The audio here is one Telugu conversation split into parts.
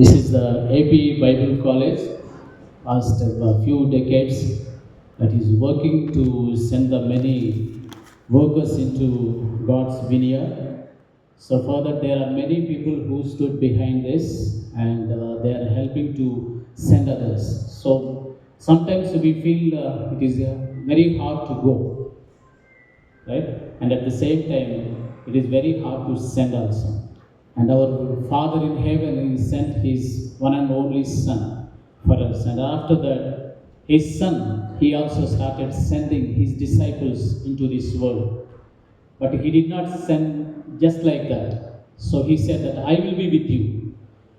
This is the AP Bible College, past a few decades, that is working to send the many workers into God's vineyard. So for that, there are many people who stood behind this, and they are helping to send others. So sometimes we feel it is very hard to go, right? And at the same time, it is very hard to send also. And our Father in heaven, He sent His one and only Son for us. And after that, His Son, He also started sending His disciples into this world. But He did not send just like that. So He said that I will be with you.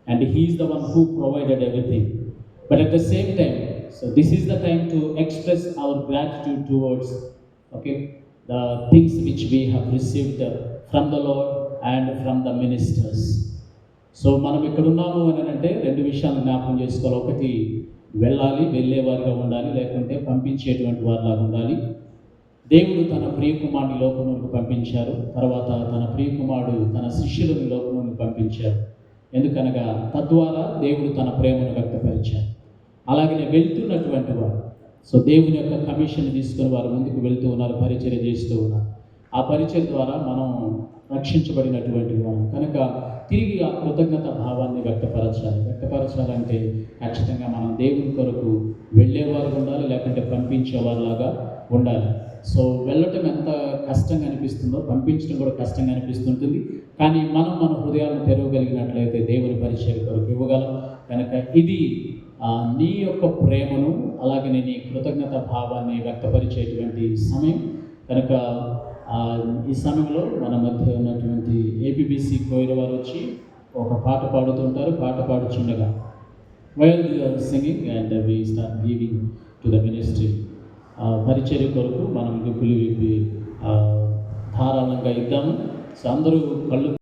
And He is the one who provided everything. But at the same time, so this is the time to express our gratitude towards, okay, the things which we have received from the Lord and from the ministers. So మనం ఇక్కడ ఉన్నాము అని అంటే రెండు విషయాలు జ్ఞాపకం చేసుకోవాలి. ఒకటి, వెళ్ళాలి, వెళ్ళేవారిగా ఉండాలి, లేకుంటే పంపించేటువంటి వారిలాగా ఉండాలి. దేవుడు తన ప్రియకుమారుని లోకంలోకి పంపించారు. తర్వాత తన ప్రియకుమారుడు తన శిష్యులను లోకంలోకి పంపించారు. ఎందుకనగా తద్వారా దేవుడు తన ప్రేమను వ్యక్తపరిచారు. అలాగనే వెళ్తున్నటువంటి వారు, సో దేవుని యొక్క కమిషన్ తీసుకుని వారు ముందుకు వెళ్తూ ఉన్నారు, పరిచర్య చేస్తూ ఉన్నారు. ఆ పరిచర్య ద్వారా మనం రక్షించబడినటువంటి వారు కనుక తిరిగి ఆ కృతజ్ఞత భావాన్ని వ్యక్తపరచాలంటే ఖచ్చితంగా మనం దేవుని కొరకు వెళ్ళేవారు ఉండాలి, లేకుంటే పంపించేవారిలాగా ఉండాలి. సో వెళ్ళటం ఎంత కష్టంగా అనిపిస్తుందో పంపించడం కూడా కష్టంగా అనిపిస్తుంటుంది. కానీ మనం మన హృదయాలను తెరవగలిగినట్లయితే దేవుని పరిచర్య కొరకు ఇవ్వగలం. కనుక ఇది నీ యొక్క ప్రేమను అలాగనే నీ కృతజ్ఞత భావాన్ని వ్యక్తపరిచేటువంటి సమయం. కనుక ఈ సమయంలో మన మధ్య ఉన్నటువంటి ఏపీబీసీ కోయిల వారు వచ్చి ఒక పాట పాడుతుంటారు. పాట పాడుచుండగా while we are singing and we start giving to the ministry. పరిచర్య కొరకు మనం గుప్పులు విప్పి ధారాళంగా ఇద్దాము. సో అందరూ కళ్ళు